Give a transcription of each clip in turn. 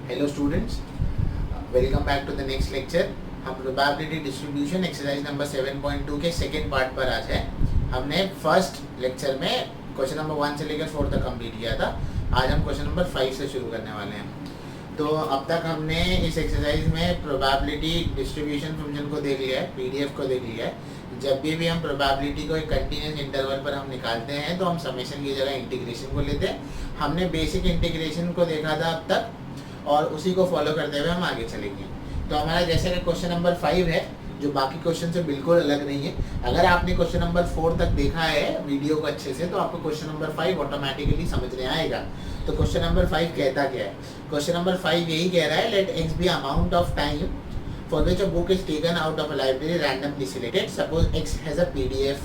Hello students, welcome back to the next lecture. हम probability distribution exercise number 7.2 के second part पर आज है। हमने फर्स्ट लेक्चर में क्वेश्चन नंबर 1 से लेकर 4 तक कंप्लीट किया था। आज हम क्वेश्चन नंबर 5 से शुरू करने वाले हैं। तो अब तक हमने इस एक्सरसाइज में प्रोबेबिलिटी डिस्ट्रीब्यूशन फंक्शन को देख लिया है, पीडीएफ को देख लिया है। जब भी हम प्रोबेबिलिटी को एक कंटिन्यूस इंटरवल पर हम निकालते हैं तो हम समेशन की जगह इंटीग्रेशन को लेते हैं। हमने बेसिक इंटीग्रेशन को देखा था अब तक और उसी को फॉलो करते हुए हम आगे चलेंगे। तो हमारा जैसे कि क्वेश्चन नंबर 5 है, जो बाकी क्वेश्चन से बिल्कुल अलग नहीं है। अगर आपने क्वेश्चन नंबर 4 तक देखा है वीडियो को अच्छे से, तो आपको क्वेश्चन नंबर 5 ऑटोमेटिकली समझ में आएगा। तो क्वेश्चन नंबर 5 कहता क्या है? क्वेश्चन नंबर 5 यही कह रहा है, let x be amount of time for which a book is taken out of a library randomly selected. Suppose x has a PDF.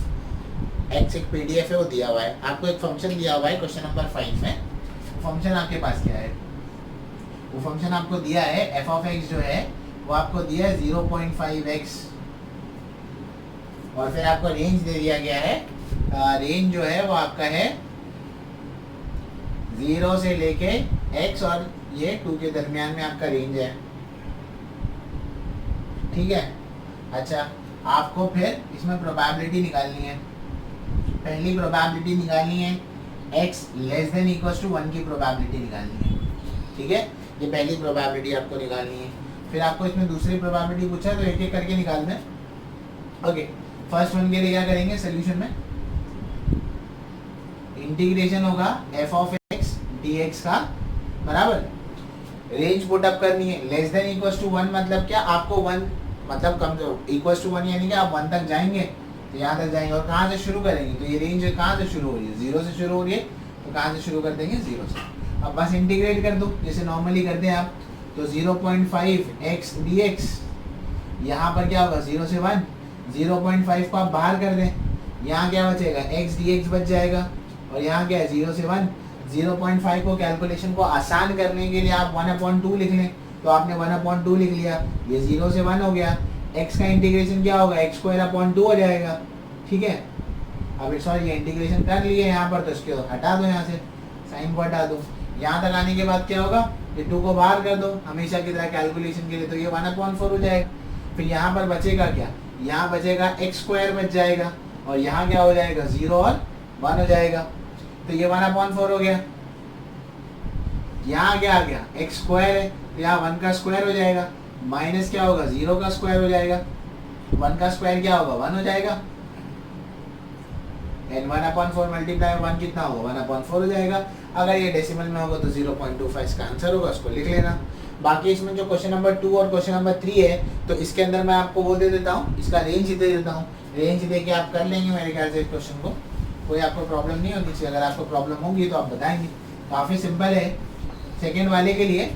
x एक PDF है, वो दिया हुआ है। आपको एक फंक्शन दिया हुआ है क्वेश्चन नंबर 5 में। फंक्शन आपके पास क्या है? वो फंक्शन आपको दिया है f of x जो है वो आपको दिया है 0.5x और फिर आपको रेंज दे दिया गया है। रेंज जो है वो आपका है 0 से लेके x और ये 2 के दरमियान में आपका रेंज है। ठीक है। अच्छा, आपको फिर इसमें प्रोबेबिलिटी निकालनी है। पहली प्रोबेबिलिटी निकालनी है x less than equal to 1 की प्रोबेबिलिटी निकालनी है। ठीक है, ये पहली प्रोबेबिलिटी आपको निकालनी है। फिर आपको इसमें दूसरी प्रोबेबिलिटी पूछा है तो एक एक करके निकाल दें। ओके, फर्स्ट वन के लिए क्या करेंगे? सोल्यूशन में इंटीग्रेशन होगा f ऑफ x dx का बराबर रेंज पुट अप करनी है। लेस देन इक्वल टू 1 मतलब क्या? आपको 1 मतलब कम इक्वल टू 1 यानी कि आप 1 तक जाएंगे तो यहाँ तक जाएंगे। और कहाँ से शुरू करेंगे? तो ये रेंज कहाँ से शुरू हो रही है? 0 से शुरू हो रही है, तो कहाँ से शुरू कर देंगे? 0 से। अब बस इंटीग्रेट कर दो जैसे नॉर्मली करते हैं आप। तो 0.5x dx यहाँ पर क्या होगा? 0 से 1। 0.5 को आप बाहर कर दें, यहाँ क्या बचेगा? x dx बच जाएगा। और यहाँ क्या है? 0 से 1। 0.5 को कैलकुलेशन को आसान करने के लिए आप 1/2 लिख लें, तो आपने 1/2 लिख लिया। ये 0 से 1 हो गया। x का इंटीग्रेशन क्या होगा? x²/2 हो जाएगा। ठीक है। अब सॉरी, ये इंटीग्रेशन कर लिए यहाँ पर, तो इसको हटा दो, यहाँ से साइन को हटा दो। यहाँ तक आने के बाद क्या होगा? ये 2 को बाहर कर दो हमेशा की तरह कैलकुलेशन के लिए, तो ये 1/4 हो जाएगा। फिर यहाँ पर बचेगा क्या? यहाँ बचेगा x² बच जाएगा और यहाँ क्या हो जाएगा? 0 और 1 हो जाएगा। तो ये 1/4 हो गया। यहाँ क्या आ गया? x² है, यहाँ 1 का स्क्वायर हो जाएगा। माइनस क्या होगा? 0 का स्क्वायर हो जाएगा। 1 का स्क्वायर क्या होगा? 1 हो जाएगा। एंड 1/4 मल्टीप्लाई 1 कितना होगा? 1/4 हो जाएगा। अगर ये डेसिमल में होगा तो 0.25 इसका आंसर होगा, उसको लिख लेना। बाकी इसमें जो क्वेश्चन नंबर 2 और क्वेश्चन नंबर 3 है, तो इसके अंदर मैं आपको वो दे देता हूँ, इसका रेंज दे देता हूँ। रेंज दे के आप कर लेंगे मेरे ख्याल से इस क्वेश्चन को। कोई आपको प्रॉब्लम नहीं होनी चाहिए। अगर आपको प्रॉब्लम होगी तो आप बताएंगे। काफ़ी सिंपल है। सेकेंड वाले के लिए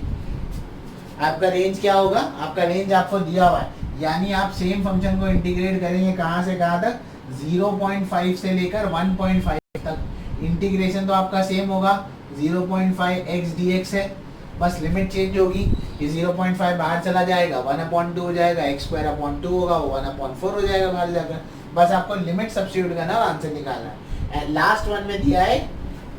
आपका रेंज क्या होगा? आपका रेंज आपको दिया हुआ है, यानी आप सेम फंक्शन को इंटीग्रेट करेंगे कहाँ से कहाँ तक? 0.5 से लेकर 1.5 तक। इंटीग्रेशन तो आपका सेम होगा, 0.5x dx है, बस लिमिट चेंज होगी। ये 0.5 बाहर चला जाएगा, 1/2 हो जाएगा। x²/2 होगा, वो 1/4 हो जाएगा बाहर जाकर। बस आपको लिमिट सब्स्टिट्यूट करना और आंसर निकालना है। एंड लास्ट वन में दिया है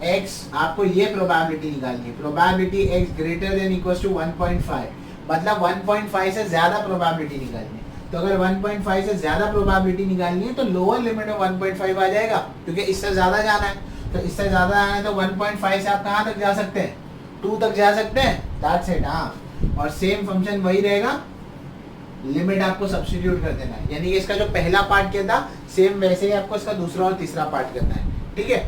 x, आपको ये प्रोबेबिलिटी निकालनी है। Probability x greater than equal to 1.5, मतलब 1.5 से ज्यादा प्रोबेबिलिटी निकालनी है। तो अगर 1.5 से ज्यादा प्रोबेबिलिटी निकालनी है तो लोअर लिमिट में 1.5 आ जाएगा, क्योंकि इससे ज्यादा जाना है। तो इससे ज्यादा जाना है तो 1.5 से आप कहाँ तक जा सकते हैं? 2 तक जा सकते हैं। That's it. हाँ, और सेम फंक्शन वही रहेगा, लिमिट आपको सब्स्टिट्यूट कर देना है। यानी कि इसका जो पहला पार्ट क्या था, सेम वैसे ही आपको इसका दूसरा और तीसरा पार्ट करना है। ठीक है।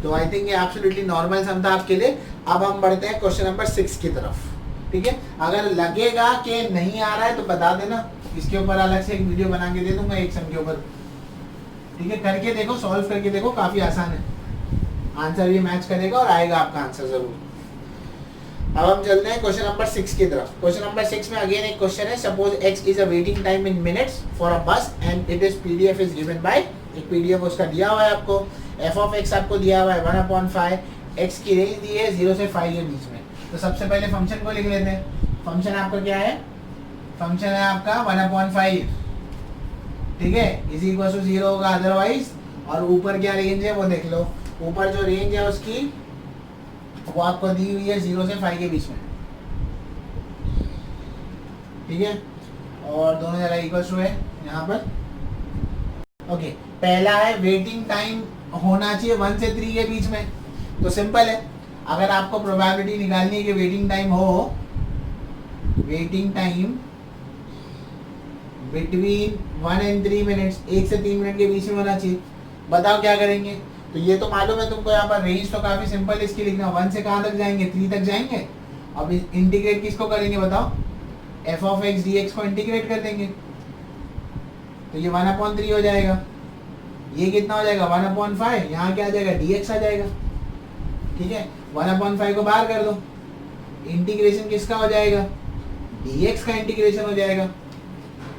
तो आई थिंक ये एब्सोल्युटली नॉर्मल सम था आपके लिए। अब हम बढ़ते हैं क्वेश्चन नंबर 6 की तरफ। ठीक है। अगर लगेगा कि नहीं आ रहा है तो बता देना, इसके ऊपर अलग से एक वीडियो बना के दे दूंगा एक सम के ऊपर। ठीक है, करके देखो, सॉल्व करके देखो, काफी आसान है। आंसर भी मैच करेगा और आएगा आपका आंसर जरूर। अब हम चलते हैं क्वेश्चन नंबर 6 की तरफ। क्वेश्चन नंबर 6 में अगेन एक क्वेश्चन है, suppose x is a waiting time in minutes for a bus and it is PDF is given by, एक पीडीएफ उसका दिया हुआ है आपको। f ऑफ x आपको दिया हुआ है 1/5, x की रेंज दी है 0 से 5 के बीच में। तो सबसे पहले फंक्शन को लिख लेते हैं। फंक्शन आपका क्या है? फंक्शन है आपका 1/5। ठीक है, इज इक्वल टू 0 होगा अदरवाइज। और ऊपर क्या रेंज है वो देख लो। ऊपर जो रेंज है उसकी वो आपको दी हुई है 0 से 5 के बीच में। ठीक है, और दोनों जगह इक्वल टू है यहाँ पर। ओके, पहला है वेटिंग टाइम होना चाहिए 1 से 3 के बीच में। तो सिंपल है, अगर आपको प्रोबेबिलिटी निकालनी है कि वेटिंग टाइम हो, waiting time between 1 and 3 minutes, 1 से 3 मिनट के बीच में होना चाहिए। बताओ क्या करेंगे? तो ये तो मालूम है तुमको, यहाँ पर रेंज तो काफी सिंपल है इसकी लिखना, 1 से कहाँ तक जाएंगे? 3 तक जाएंगे। अब इंटीग्रेट किसको करेंगे बताओ? F of x D x को इंटीग्रेट कर देंगे, तो ये 1/3 हो जाएगा। ये कितना हो जाएगा? 1/5। यहाँ क्या आ जाएगा? dx आ जाएगा। ठीक है, 1/5 को बाहर कर दो, इंटीग्रेशन किसका हो जाएगा? dx का इंटीग्रेशन हो जाएगा।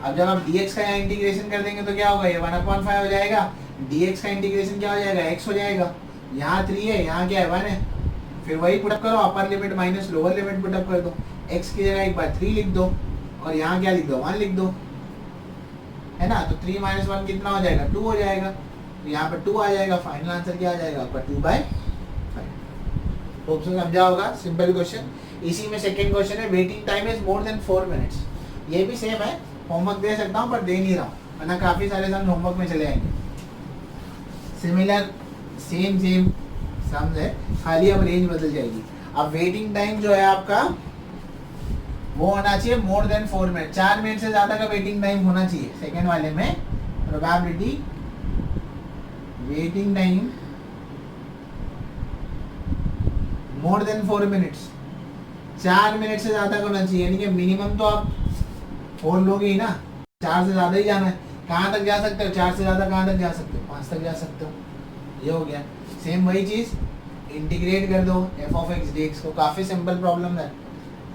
अब जब आप dx का यहाँ इंटीग्रेशन कर देंगे तो क्या होगा? ये 1/5 हो जाएगा, dx का इंटीग्रेशन क्या हो जाएगा? x हो जाएगा। यहाँ 3 है, यहाँ क्या है? 1 है। फिर वही पुटअप करो, upper limit minus lower limit put up कर दो, x की जगह एक बार 3 लिख दो और यहाँ क्या लिख दो? 1 लिख दो, है ना। तो 3 - 1 कितना हो जाएगा? 2 हो जाएगा। तो यहाँ पर 2 आ जाएगा। फाइनल आंसर क्या आ जाएगा आपका? 2/5। होप सो समझा होगा, सिंपल क्वेश्चन। इसी में सेकंड क्वेश्चन है, waiting time is more than 4 minutes. ये भी सेम है, होमवर्क दे सकता हूँ पर दे नहीं रहा हूँ, वरना काफी सारे सम होमवर्क में चले आएंगे। सिमिलर सेम सम्स है, खाली अब रेंज बदल जाएगी। अब वेटिंग टाइम जो है आपका वो होना चाहिए मोर देन 4 मिनट, 4 मिनट से ज्यादा का वेटिंग टाइम होना चाहिए। सेकेंड वाले में probability waiting time more than 4 minutes, 4 minute से ज्यादा का होना चाहिए। यानी कि मिनिमम तो आप 4 लोगे ही ना, 4 से ज्यादा ही जाना है। कहाँ तक जा सकते हो? 4 से ज्यादा कहाँ तक जा सकते हो? 5 तक जा सकते हो। ये हो गया। सेम वही चीज इंटीग्रेट कर दो F of x D x को, काफी सिंपल प्रॉब्लम है।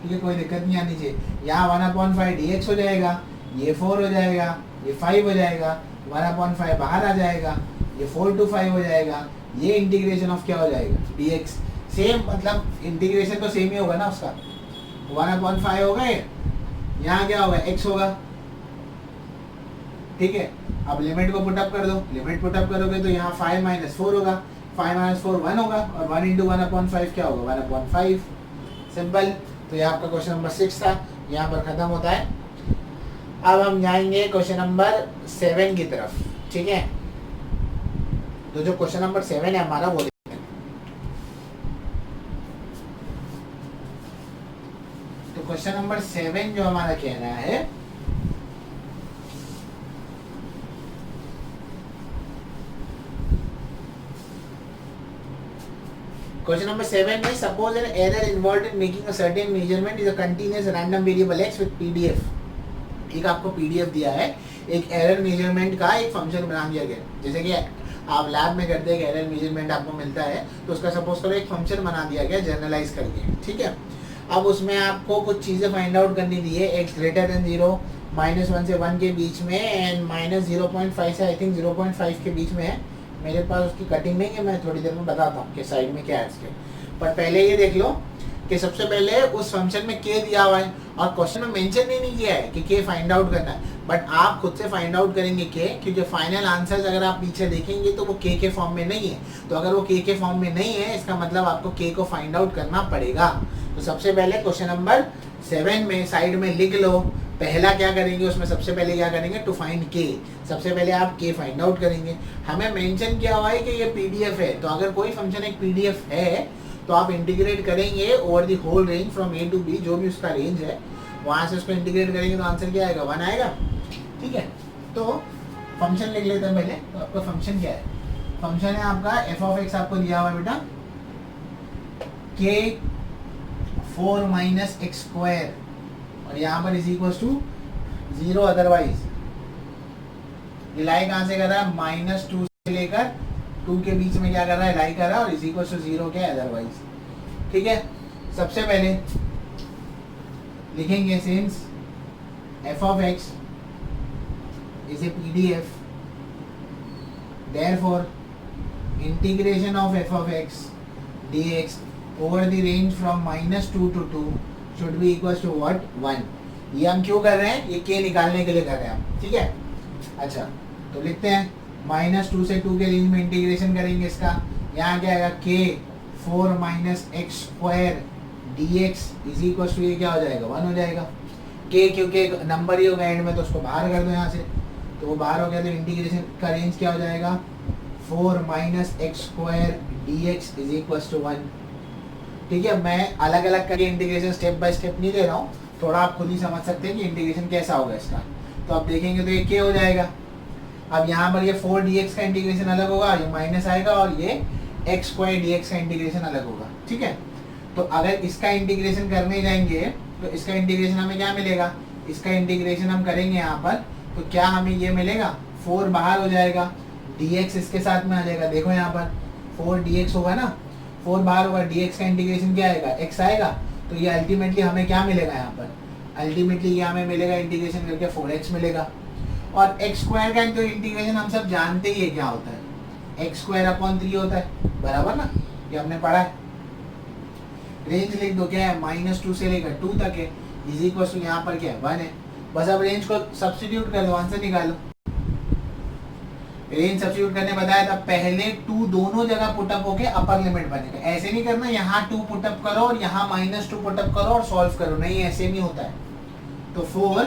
ठीक है, कोई दिक्कत नहीं आनी चाहिए। यहाँ 1/5 dx हो जाएगा, ये 4 हो जाएगा, ये 5 हो जाएगा, 1/5 बाहर आ जाएगा, ये 4 to 5 हो जाएगा। ये इंटीग्रेशन ऑफ क्या हो जाएगा? dx। सेम मतलब इंटीग्रेशन तो सेम ही होगा ना उसका, 1/5 हो गए, यहाँ क्या होगा? x होगा। ठीक है, अब लिमिट को पुटअप कर दो, लिमिट पुटअप करोगे तो यहाँ 5 - 4 होगा, 5 - 4 1 होगा, और 1 × 1/5 क्या होगा? 1/5। सिंपल। तो ये आपका क्वेश्चन नंबर 6 था, यहाँ पर खत्म होता है। अब हम जाएंगे क्वेश्चन नंबर 7 की तरफ। ठीक है, तो जो क्वेश्चन नंबर 7 है हमारा वो देखते हैं। तो क्वेश्चन नंबर 7 जो हमारा कह रहा है, क्वेश्चन नंबर 7 में suppose an error involved in making a certain measurement is a continuous random variable x with PDF. एक आपको पीडीएफ दिया है, एक एरर मेजरमेंट का एक फंक्शन बना दिया गया। जैसे कि आप लैब में करते हैं, एरर मेजरमेंट आपको मिलता है, तो उसका सपोज करो एक फंक्शन बना दिया गया जनरलाइज करके। ठीक है, अब उसमें आपको कुछ चीज़ें फाइंड आउट करनी दी है, x ग्रेटर देन 0, -1 से 1 के बीच में, एंड -0.5 से आई थिंक 0.5 के बीच में है। मेरे पास उसकी कटिंग नहीं है, मैं थोड़ी देर में बताता हूँ कि साइड में क्या है इसके। पर पहले ये देख लो कि सबसे पहले उस फंक्शन में k दिया हुआ है, और क्वेश्चन में मेंशन ही नहीं किया है कि k फाइंड आउट करना है, बट आप खुद से फाइंड आउट करेंगे k, क्योंकि फाइनल आंसर्स अगर आप पीछे देखेंगे तो वो k के फॉर्म में नहीं है। तो अगर वो k के फॉर्म में नहीं है, इसका मतलब आपको k को फाइंड आउट करना पड़ेगा। तो सबसे पहले क्वेश्चन नंबर 7 में साइड में लिख लो, पहला क्या करेंगे उसमें, सबसे पहले क्या करेंगे? टू फाइंड के। सबसे पहले आप के फाइंड आउट करेंगे। हमें मेंशन किया हुआ है कि ये पीडीएफ है, तो अगर कोई फंक्शन एक पीडीएफ है तो आप इंटीग्रेट करेंगे over the whole range from a to b, जो भी उसका रेंज है वहाँ से उसको इंटीग्रेट करेंगे तो आंसर क्या आएगा? 1 आएगा। ठीक है, तो फंक्शन लिख लेते हैं पहले। तो आपका फंक्शन क्या है? फंक्शन है आपका एफ ऑफ एक्स, आपको दिया हुआ है बेटा के 4 - x², और यहाँ पर इज इक्वल टू 0 अदरवाइज। लाई कहाँ से कर रहा है? -2 से लेकर 2 के बीच में क्या कर रहा है? लाई कर रहा है, और इज इक्वल टू 0 क्या है? अदरवाइज। ठीक है, सबसे पहले लिखेंगे since F of x is a PDF, therefore integration of F of x dx over the range from -2 to 2 should be equals to what? 1। ये हम क्यों कर रहे हैं? ये k निकालने के लिए कर रहे हैं हम। ठीक है, अच्छा तो लिखते हैं -2 से 2 के रेंज में इंटीग्रेशन करेंगे इसका। यहाँ क्या आएगा? k 4 - x² dx is equal to ये क्या हो जाएगा? 1 हो जाएगा। के क्योंकि एक नंबर ही होगा एंड में, तो उसको बाहर कर दो यहाँ से, तो वो बाहर हो गया। तो इंटीग्रेशन का रेंज क्या हो जाएगा, 4 minus x square d x is equal to 1। ठीक है, मैं अलग अलग करके इंटीग्रेशन स्टेप बाय स्टेप नहीं दे रहा हूँ, थोड़ा आप खुद ही समझ सकते हैं कि इंटीग्रेशन कैसा होगा इसका। तो आप देखेंगे तो ये के हो जाएगा। अब यहाँ पर ये 4 dx का इंटीग्रेशन अलग होगा, ये माइनस आएगा, और ये एक्स स्क्वायर dx का इंटीग्रेशन अलग होगा। ठीक है, तो अगर इसका इंटीग्रेशन करने जाएंगे तो इसका इंटीग्रेशन हमें क्या मिलेगा, इसका इंटीग्रेशन हम करेंगे यहाँ पर, तो क्या हमें ये मिलेगा, 4 बाहर हो जाएगा, dx इसके साथ में आ जाएगा। देखो यहाँ पर 4 dx होगा ना, 4 बाहर होगा, dx का इंटीग्रेशन क्या आएगा, x आएगा। तो ये अल्टीमेटली हमें क्या मिलेगा यहाँ पर, अल्टीमेटली ये हमें मिलेगा इंटीग्रेशन करके 4x मिलेगा। और एक्स स्क्वायर का जो इंटीग्रेशन हम सब जानते ही है क्या होता है, एक्स स्क्वायर अपॉन 3 होता है, बराबर ना, ये हमने पढ़ा है। रेंज लिख दो, क्या है, -2 से लेकर 2 तक है, इज इक्वल टू यहाँ पर क्या है, 1 है। बस अब रेंज को सब्स्टिट्यूट कर दो, आंसर निकालो। रेंज सब्स्टिट्यूट करने बताया था, पहले 2 दोनों जगह पुटअप होके अपर लिमिट बनेगा। ऐसे नहीं करना यहाँ 2 पुटअप करो और यहाँ -2 पुटअप करो और सॉल्व करो, नहीं ऐसे नहीं होता है। तो 4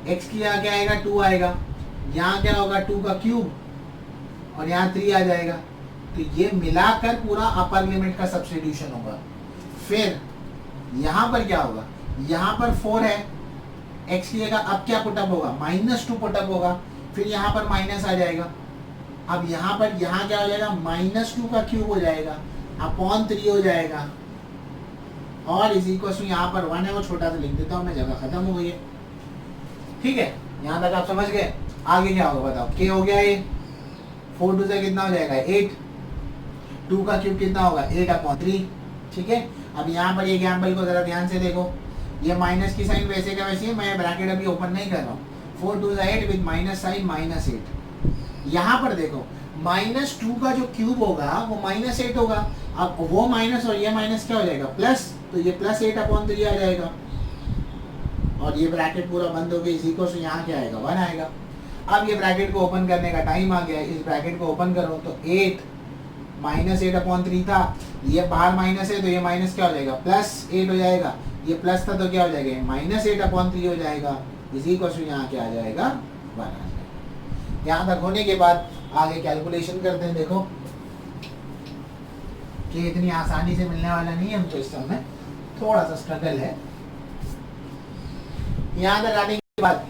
x की यहाँ क्या आएगा, 2 आएगा, यहाँ क्या होगा 2 का क्यूब, और यहाँ 3 आ जाएगा। तो ये मिलाकर पूरा अपर लिमिट का सब्स्टिट्यूशन होगा। फिर यहाँ पर क्या होगा, यहाँ पर 4 है, x की जगह अब क्या पुटअप होगा, -2 पुटअप होगा, फिर यहाँ पर माइनस आ जाएगा। अब यहाँ पर यहाँ क्या हो जाएगा, -2 का क्यूब हो जाएगा, अपॉन 3 हो जाएगा, और इज इक्वल टू यहाँ पर 1 है, वो छोटा सा लिख देता हूँ मैं, जगह खत्म हो गई है। ठीक है, यहाँ तक आप समझ गए। आगे क्या होगा बताओ, के हो गया, ये 4 2 से कितना हो जाएगा 8, 2 का क्यूब कितना होगा 8/3। ठीक है, अब यहाँ पर ये एग्जाम्पल को जरा ध्यान से देखो, ये माइनस की साइन वैसे का वैसे ही, मैं ब्रैकेट अभी ओपन नहीं कर रहा हूँ। 4 2 8 विद माइनस साइन -8। यहाँ पर देखो -2 का जो क्यूब होगा वो -8 होगा। अब वो माइनस और ये माइनस क्या हो जाएगा, प्लस, तो ये +8/3 आ जाएगा, और ये ब्रैकेट पूरा बंद हो गया, इसी को से यहाँ क्या आएगा, 1 आएगा। अब ये ब्रैकेट को ओपन करने का टाइम आ गया, इस ब्रैकेट को ओपन करो तो 8 -8/3 था, ये बाहर माइनस है तो ये माइनस क्या हो जाएगा, +8 हो जाएगा, ये प्लस था तो क्या हो जाएगा, -8/3 हो जाएगा, इसी को से यहाँ क्या आ जाएगा, 1 आ जाएगा। यहाँ तक होने के बाद आगे कैलकुलेशन करते हैं। देखो कि इतनी आसानी से मिलने वाला नहीं है हमको, इस समय थोड़ा सा स्ट्रगल है। यहाँ तक आने के बाद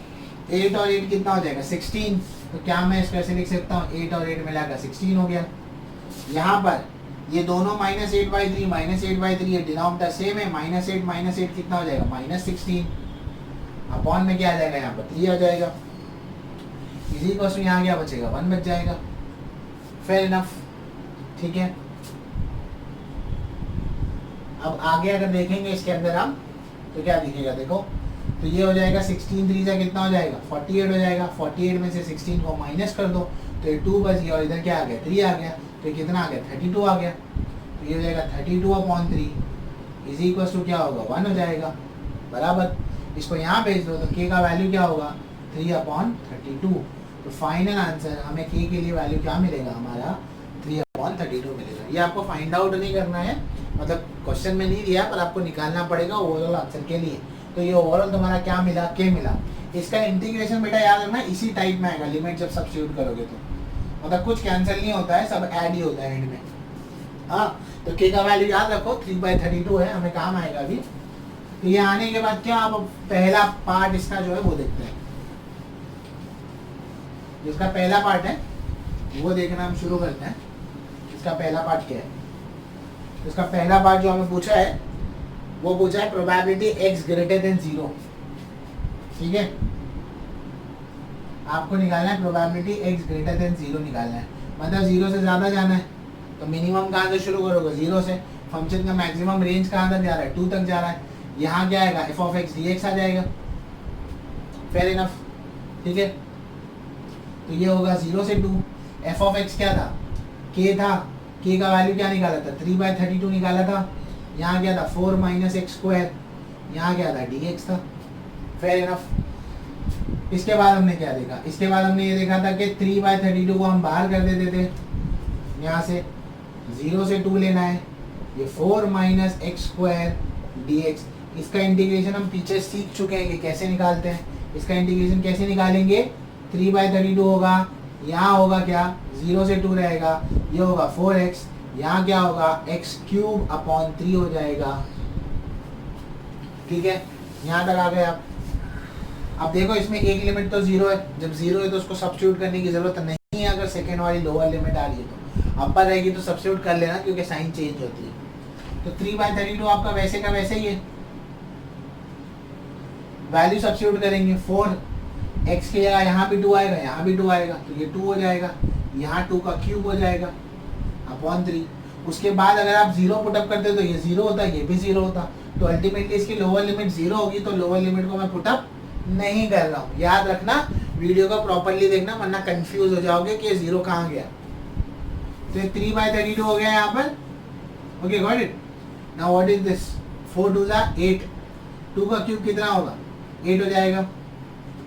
8 और 8 कितना हो जाएगा, 16। तो क्या मैं इसको ऐसे लिख सकता हूँ, 8 और 8 मिलाकर 16 हो गया। यहाँ पर ये दोनों -8/3 ये डिनोमिनेटर सेम है, -8 कितना हो जाएगा, -16, अपॉन में क्या आ जाएगा, यहाँ पर 3 आ जाएगा, इसी को यहाँ क्या बचेगा, 1 बच जाएगा। Fair enough. ठीक है, अब आगे अगर देखेंगे इसके अंदर हम, तो क्या दिखेगा, देखो तो ये हो जाएगा 16 3 से कितना हो जाएगा, 48 हो जाएगा। 48 में से 16 को माइनस कर दो तो ये 2 बच गया, और इधर क्या आ गया, 3 आ गया, तो ये कितना आ गया, 32 आ गया। तो ये हो जाएगा 32/3 इज इक्वल टू क्या होगा, 1 हो जाएगा, बराबर। इसको यहाँ भेज दो तो के का वैल्यू क्या होगा, 3/32। तो फाइनल आंसर हमें के लिए वैल्यू क्या मिलेगा, हमारा 3/32 मिलेगा। ये आपको फाइंड आउट नहीं करना है, मतलब क्वेश्चन में नहीं दिया, पर आपको निकालना पड़ेगा ओवरऑल आंसर के लिए। तो ये ओवरऑल तुम्हारा क्या मिला, के मिला। इसका इंटीग्रेशन बेटा याद रखना इसी टाइप में आएगा, लिमिट जब सब्स्टिट्यूट करोगे तो, मतलब कुछ कैंसिल नहीं होता है, सब ऐड ही होता है एंड में। हाँ, तो के का वैल्यू याद रखो 3/32 है, हमें काम आएगा अभी। तो ये आने के बाद क्या, अब पहला पार्ट इसका जो है वो देखते हैं। जिसका पहला पार्ट है वो देखना हम शुरू करते हैं। इसका पहला पार्ट क्या है, इसका पहला पार्ट जो हमें पूछा है वो पूछा है प्रोबेबिलिटी x ग्रेटर देन 0। ठीक है, आपको निकालना है प्रोबेबिलिटी x ग्रेटर देन 0 निकालना है, मतलब 0 से ज्यादा जाना है। तो मिनिमम कहाँ से शुरू करोगे, 0 से। फंक्शन का मैक्सिमम रेंज कहाँ तक जा रहा है, 2 तक जा रहा है। यहाँ क्या आएगा, f(x) dx आ जाएगा। Fair enough. ठीक है, तो ये होगा 0 से 2। f(x) क्या था, k था, k का वैल्यू क्या निकाला था, 3/32 निकाला था। यहाँ क्या था, 4 - x², यहाँ क्या था, dx था। Fair enough. इसके बाद हमने क्या देखा, इसके बाद हमने ये देखा था कि 3/32 को हम बाहर कर देते थे, यहाँ से 0 से 2 लेना है, ये 4 - x² dx इसका इंटीग्रेशन हम पीछे सीख चुके हैं कि कैसे निकालते हैं। इसका इंटीग्रेशन कैसे निकालेंगे, 3/32 होगा, यहाँ होगा क्या 0 से 2 रहेगा, ये होगा 4x, यहाँ क्या होगा x³ हो जाएगा। ठीक है, यहाँ तक आ गए आप। अब देखो इसमें एक लिमिट तो 0 है, जब 0 है तो उसको सब्स्टिट्यूट करने की जरूरत नहीं है। अगर सेकेंड वाली लोअर लिमिट आ रही है तो अपर रहेगी तो सब्स्टिट्यूट कर लेना, क्योंकि साइन चेंज होती है। तो 3/32 आपका वैसे का वैसे ही है, वैल्यू सब्स्टिट्यूट करेंगे। 4x के जगह यहाँ भी 2 आएगा, यहाँ भी 2 आएगा, तो ये 2 हो जाएगा, यहाँ 2 का क्यूब हो जाएगा अपॉन 3। उसके बाद अगर आप 0 पुटअप करते तो ये 0 होता, ये भी 0 होता। तो अल्टीमेटली इसकी लोअर लिमिट 0 होगी, तो लोअर लिमिट को मैं पुटअप नहीं कर रहा हूँ। याद रखना, वीडियो को प्रॉपर्ली देखना, वरना कंफ्यूज हो जाओगे कि 0 कहाँ गया। तो ये 3/32 हो गया यहाँ पर। Okay, got it. Now what is this, 4 2 8, 2 का क्यूब कितना होगा 8 हो जाएगा,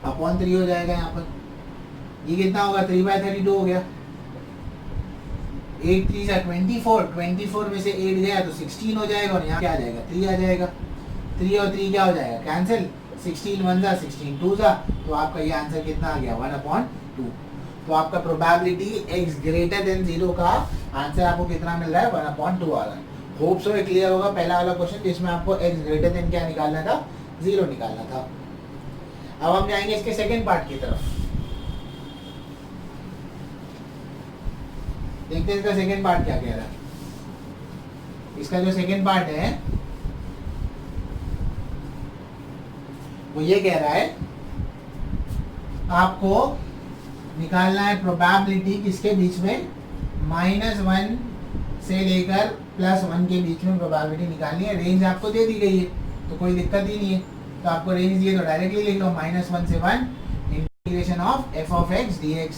अपॉन 3 हो जाएगा यहाँ पर। ये कितना होगा 3/32 हो गया। 8 3 24, 24 में से 8 गया तो 16 हो जाएगा, और यहाँ क्या आ जाएगा 3 आ जाएगा। 3 और 3 क्या हो जाएगा कैंसिल, 16 1 जा 16 2 जा, तो आपका ये आंसर कितना आ गया 1/2। तो आपका प्रोबेबिलिटी x ग्रेटर देन 0 का आंसर आपको कितना मिल रहा है 1/2 आ रहा है। होप सो क्लियर होगा पहला वाला क्वेश्चन, जिसमें आपको x ग्रेटर देन क्या निकालना था 0 निकालना था। अब हम जाएंगे इसके सेकेंड पार्ट की तरफ। देखते हैं इसका सेकेंड पार्ट क्या कह रहा है। इसका जो सेकेंड पार्ट है वो ये कह रहा है आपको निकालना है प्रोबेबिलिटी किसके बीच में, -1 से लेकर +1 के बीच में प्रोबेबिलिटी निकालनी है। रेंज आपको दे दी गई है तो कोई दिक्कत ही नहीं है, तो आपको रेंज दिए तो डायरेक्टली लिख लो -1 से 1 integration of f(x) dx,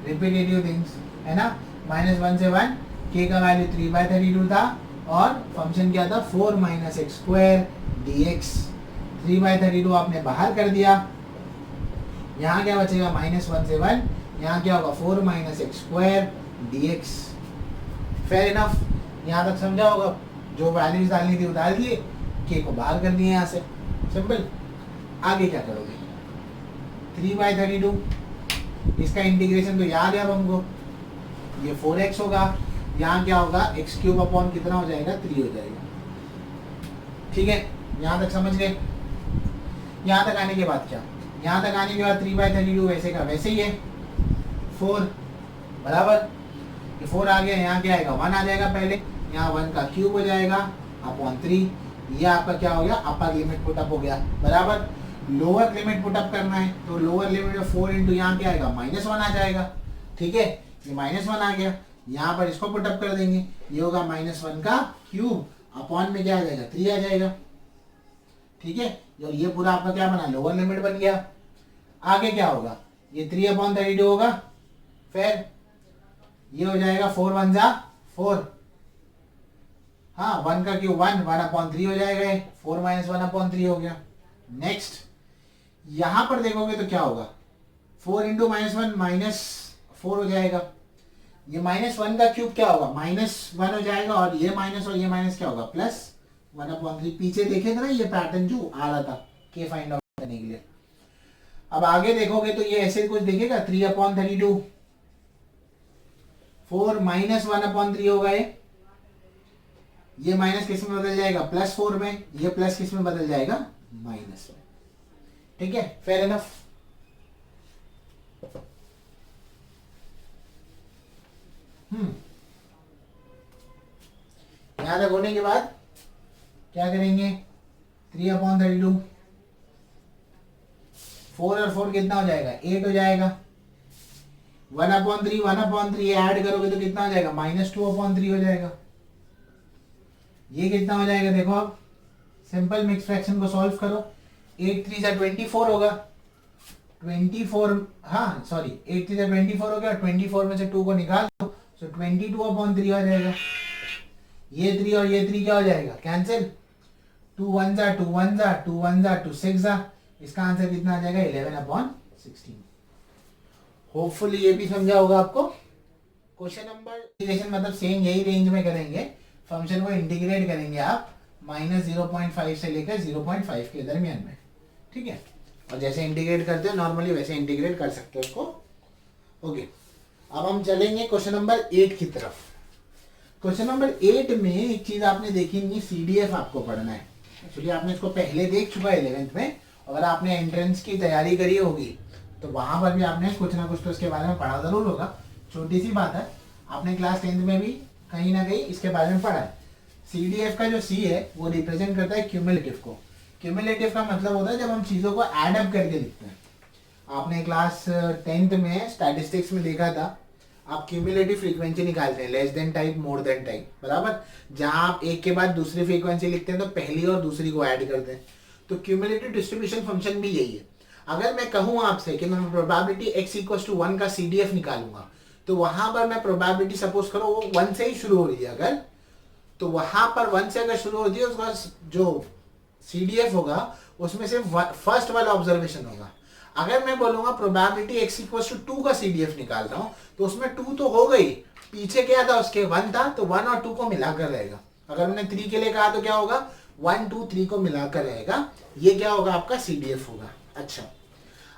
repetitive things है ना। -1 से 1 k का वैल्यू 3/32 था, और फंक्शन क्या था 4 - x² dx। 3/32 आपने बाहर कर दिया, यहाँ क्या बचेगा -1 से 1, यहाँ क्या होगा 4 - x² dx। फेयर इनफ, यहाँ तक समझा होगा। जो वैल्यूज डालनी थी डाल दिए, k को बाहर कर दिए यहाँ से, सिंपल। आगे क्या करोगे 3/32, इसका इंटीग्रेशन तो याद है अब हमको, ये 4x होगा, यहाँ क्या होगा x³ अपॉन कितना हो जाएगा 3 हो जाएगा। ठीक है, यहाँ तक समझ गए। यहाँ तक आने के बाद क्या, यहाँ तक आने के बाद 3/32 वैसे का वैसे ही है, 4 बराबर, ये 4 आ गया, यहाँ क्या आएगा 1 आ जाएगा पहले, यहाँ 1 का क्यूब हो जाएगा अपॉन 3। ये आपका क्या हो गया अपर लिमिट पुटअप हो गया बराबर। लोअर लिमिट पुटअप करना है तो लोअर लिमिट में 4 इंटू यहाँ क्या आएगा -1 आ जाएगा। ठीक है, ये -1 आ गया, यहाँ पर इसको पुटअप कर देंगे, ये होगा -1 का क्यूब अपॉन में क्या आ जाएगा 3 आ जाएगा। ठीक है, और ये पूरा आपका क्या बना लोअर लिमिट बन गया। आगे क्या होगा, ये 3/32 होगा, फिर ये हो जाएगा 4 1 जा 4, हाँ 1 का क्यूब 1 1/3 हो जाएगा, 4 - 1/3 हो गया। नेक्स्ट यहां पर देखोगे तो क्या होगा 4 इंटू -1 -4 हो जाएगा। ये -1 का क्यूब क्या होगा -1 हो जाएगा, और ये माइनस और ये माइनस क्या होगा +1/3। पीछे देखे थे ना ये पैटर्न जो आ रहा था के फाइंड आउट करने के लिए। अब आगे देखोगे तो ये ऐसे कुछ देखेगा 3/32, 4 - 1/3 होगा, ये माइनस किस में बदल जाएगा +4 में, ये प्लस किस में बदल जाएगा माइनस में। ठीक है, फेयर इनफ। यहां तक होने के बाद क्या करेंगे 3/32, 4 और 4 कितना हो जाएगा 8 हो जाएगा। 1/3 ऐड करोगे तो कितना हो जाएगा -2/3 हो जाएगा। ये कितना हो जाएगा देखो, आप सिंपल मिक्स फ्रैक्शन को सॉल्व करो, 8 3 जा 24 होगा, 24 हाँ सॉरी 8 3 जा 24 हो गया, 24 में से 2 को निकाल दो, सो 22/3 आ जाएगा। ये 3 और ये 3 क्या हो जाएगा कैंसिल, 2 1 जा 2 1 जा 2 1 जा 2 6 जा, इसका आंसर कितना आ जाएगा 11/16। होपफुली ये भी समझा होगा आपको। क्वेश्चन नंबर इंटीग्रेशन मतलब सेम यही रेंज में करेंगे, फंक्शन को इंटीग्रेट करेंगे आप -0.5 से लेकर 0.5 के दरमियान में, ठीक है। और जैसे इंटीग्रेट करते हैं नॉर्मली वैसे इंटीग्रेट कर सकते हो उसको, ओके। अब हम चलेंगे क्वेश्चन नंबर 8 की तरफ। क्वेश्चन नंबर 8 में एक चीज आपने देखी नहीं, CDF आपको पढ़ना है। एक्चुअली आपने इसको पहले देख चुका है 11th में, अगर आपने एंट्रेंस की तैयारी करी होगी तो वहां पर भी आपने कुछ ना कुछ तो इसके बारे में पढ़ा जरूर होगा। छोटी सी बात है, आपने क्लास 10th में भी कहीं ना कहीं इसके बारे में पढ़ा है। CDF का जो C है वो रिप्रेजेंट करता है क्यूमुलेटिव को। क्यूमुलेटिव का मतलब होता है जब हम चीज़ों को एड अप करके लिखते हैं। आपने क्लास 10th में स्टैटिस्टिक्स में देखा था, आप क्यूमुलेटिव फ्रीक्वेंसी निकालते हैं, less than type more than type, बराबर। जहां आप एक के बाद दूसरी फ्रीक्वेंसी लिखते हैं तो पहली और दूसरी को ऐड करते हैं। तो क्यूमुलेटिव डिस्ट्रीब्यूशन फंक्शन भी यही है। अगर मैं कहूँ आपसे कि मैं प्रोबेबिलिटी x = 1 का CDF निकालूंगा, तो वहां पर मैं प्रोबेबिलिटी सपोज करो वो 1 से ही शुरू हो रही है, अगर तो वहां पर 1 से अगर शुरू होती है उसका जो CDF होगा उसमें से फर्स्ट वाला ऑब्जर्वेशन होगा। अगर मैं बोलूंगा प्रोबेबिलिटी x = 2 का CDF निकाल रहा हूं, तो उसमें 2 तो हो गई, पीछे क्या था उसके 1 था, तो 1 और 2 को मिलाकर रहेगा। अगर मैंने 3 के लिए कहा तो क्या होगा, 1 2 3 को मिलाकर रहेगा। ये क्या होगा, आपका CDF होगा। अच्छा,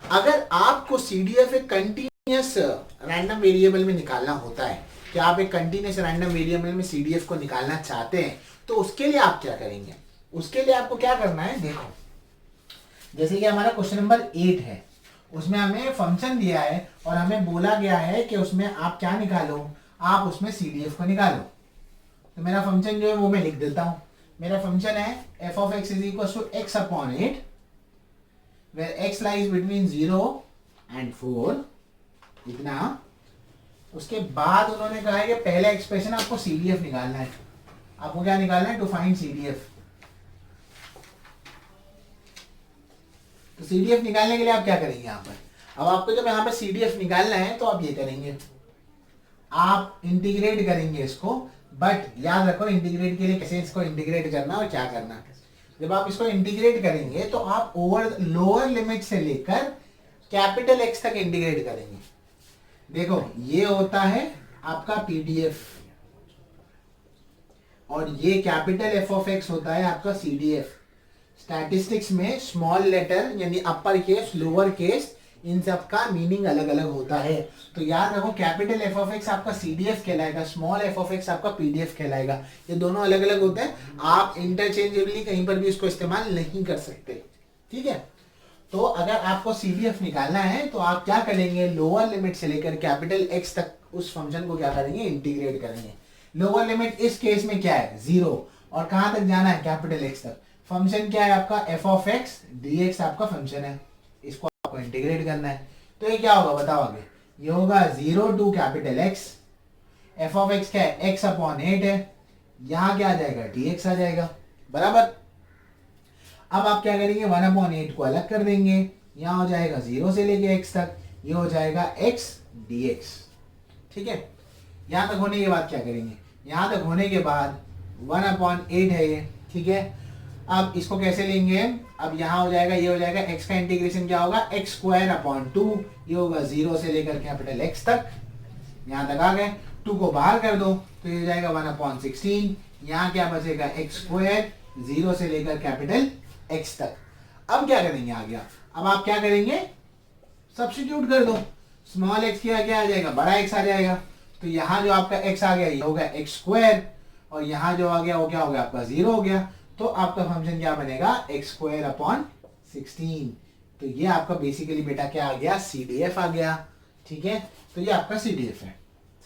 अगर आपको CDF एक कंटिन्यूअस रैंडम वेरिएबल में निकालना होता है, कि आप एक कंटिन्यूअस रैंडम वेरिएबल में CDF को निकालना चाहते हैं, तो उसके लिए आप क्या करेंगे। उसके लिए आपको क्या करना है, देखो जैसे कि हमारा क्वेश्चन नंबर 8 है, उसमें हमें फंक्शन दिया है और हमें बोला गया है कि उसमें आप क्या निकालो, आप उसमें CDF को निकालो। तो मेरा फंक्शन जो है वो मैं लिख देता हूं। मेरा फंक्शन है f(x) = x/8 where x lies between 0 and 4, इतना। उसके बाद उन्होंने कहा है कि पहला एक्सप्रेशन आपको CDF निकालना है। आपको क्या निकालना है, टू फाइंड CDF। तो CDF निकालने के लिए आप क्या करेंगे यहाँ पर, अब आपको जब यहाँ पर CDF निकालना है तो आप ये करेंगे, आप इंटीग्रेट करेंगे इसको। बट याद रखो इंटीग्रेट के लिए कैसे इसको इंटीग्रेट करना और क्या करना है। जब आप इसको इंटीग्रेट करेंगे तो आप ओवर लोअर लिमिट से लेकर कैपिटल X तक इंटीग्रेट करेंगे। देखो ये होता है आपका PDF और ये कैपिटल F(x) होता है आपका CDF। स्टैटिस्टिक्स में स्मॉल लेटर यानी अपर केस, लोअर केस, इन सब का मीनिंग अलग अलग होता है। तो याद रखो कैपिटल F(x) आपका CDF कहलाएगा, स्मॉल F(x) आपका PDF कहलाएगा। ये दोनों अलग अलग होते हैं, आप इंटरचेंजेबली कहीं पर भी इसको इस्तेमाल नहीं कर सकते, ठीक है। तो अगर आपको CDF निकालना है तो आप क्या करेंगे, लोअर लिमिट से लेकर कैपिटल X तक उस फंक्शन को क्या करेंगे, इंटीग्रेट करेंगे। लोअर लिमिट इस केस में क्या है, 0, और कहां तक जाना है, कैपिटल X तक। फंक्शन क्या है आपका, f(x) dx आपका फंक्शन है, इसको आपको इंटीग्रेट करना है। तो ये क्या होगा बताओ आगे, ये होगा 0 to कैपिटल X, f(x) क्या है, x/8 है, यहां क्या आ जाएगा, dx आ जाएगा, बराबर। अब आप क्या करेंगे, 1/8 को अलग कर देंगे, यहां हो जाएगा 0 से लेके x तक, ये हो जाएगा x dx, ठीक है। यहां तक होने के बाद क्या करेंगे, यहां तक होने के बाद 1/8 है ये, ठीक है। अब इसको कैसे लेंगे, अब यहाँ हो जाएगा, ये हो जाएगा x का इंटीग्रेशन क्या होगा, x²/2, ये होगा 0 से लेकर कैपिटल X तक, यहाँ तक आ गए। 2 को बाहर कर दो तो ये हो जाएगा 1/16, यहाँ क्या बचेगा, x², 0 से लेकर कैपिटल X तक। अब क्या करेंगे आगे, अब आप क्या करेंगे, सब्स्टिट्यूट कर दो, स्मॉल x क्या आ जाएगा, बड़ा X आ जाएगा। तो यहाँ जो आपका x आ गया ये हो गया x², और यहाँ जो आ गया वो क्या हो गया, आपका 0 हो गया। तो आपका फंक्शन क्या बनेगा, x²/16। तो ये आपका बेसिकली बेटा क्या आ गया, CDF आ गया, ठीक है। तो ये आपका CDF है,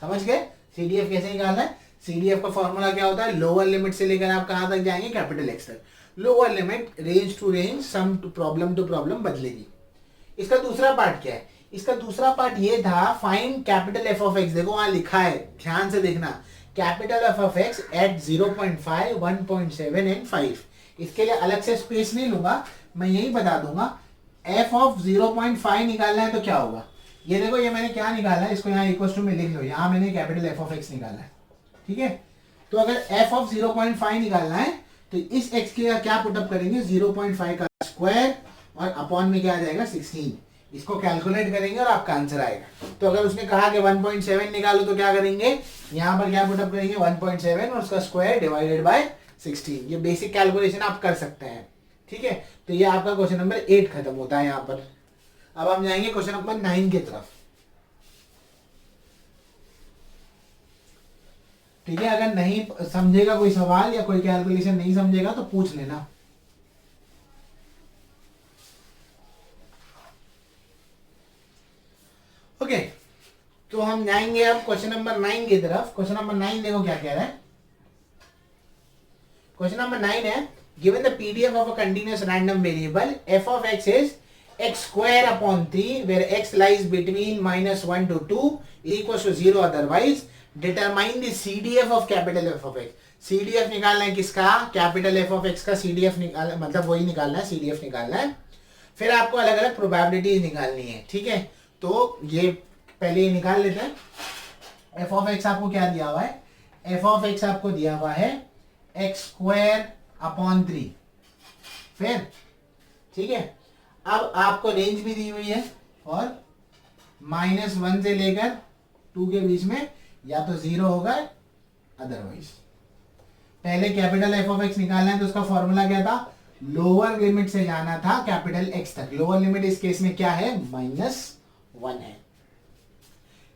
समझ गए। CDF कैसे निकालना है, CDF का फॉर्मूला क्या होता है, लोअर लिमिट से लेकर आप कहां तक जाएंगे, कैपिटल X तक। Lower limit range to range, some to problem बदलेगी। इसका दूसरा पार्ट क्या है, इसका दूसरा पार्ट ये था, फाइंड कैपिटल F(x). देखो वहां लिखा है, ध्यान से देखना, कैपिटल F(x) at 0.5, 1.7 एंड 5। इसके लिए अलग से स्पेस नहीं लूंगा, मैं यही बता दूंगा। f(0.5) निकालना है तो क्या होगा, ये देखो ये मैंने क्या निकाला है, इसको यहाँ इक्वल टू में लिख लो, यहाँ मैंने कैपिटल F(x) निकाला है, ठीक है। तो अगर f(0.5) निकालना है तो इस x के क्या पुटअप करेंगे, 0.5 का स्क्वायर और अपॉन में क्या आ जाएगा, 16। इसको कैलकुलेट करेंगे और आपका आंसर आएगा। तो अगर उसने कहा कि 1.7 निकालो तो क्या करेंगे, यहाँ पर क्या पुटअप करेंगे, 1.7 और उसका स्क्वायर डिवाइडेड बाय 16। ये बेसिक कैलकुलेशन आप कर सकते हैं, ठीक है। तो ये आपका क्वेश्चन नंबर 8 खत्म होता है यहाँ पर। अब हम जाएंगे क्वेश्चन नंबर 9 की तरफ, ठीक है। अगर नहीं समझेगा कोई सवाल या कोई कैलकुलेशन नहीं समझेगा तो पूछ लेना। ओके, तो हम जाएंगे अब क्वेश्चन नंबर 9 की तरफ। क्वेश्चन नंबर 9 देखो क्या कह रहा है। क्वेश्चन नंबर 9 है, given the PDF of a continuous random variable F of x is x square upon 3 where x lies between -1 to 2 equals to 0 otherwise determine the CDF of capital F of x। CDF निकालना है किसका? Capital F of x का CDF निकालना, मतलब वही निकालना है, CDF निकालना है। फिर आपको अलग अलग प्रोबेबिलिटीज निकालनी है, ठीक है। तो ये पहले ये निकाल लेते हैं। F of x आपको क्या दिया हुआ है? F of x आपको दिया हुआ है x square upon 3, फिर ठीक है। अब आपको रेंज भी दी हुई है और -1 से लेकर 2 के बीच में या तो 0 होगा अदरवाइज। पहले कैपिटल एफ ऑफ एक्स निकालना है तो उसका फॉर्मूला क्या था? लोअर लिमिट से जाना था कैपिटल एक्स तक। लोअर लिमिट इस केस में क्या है? -1 है।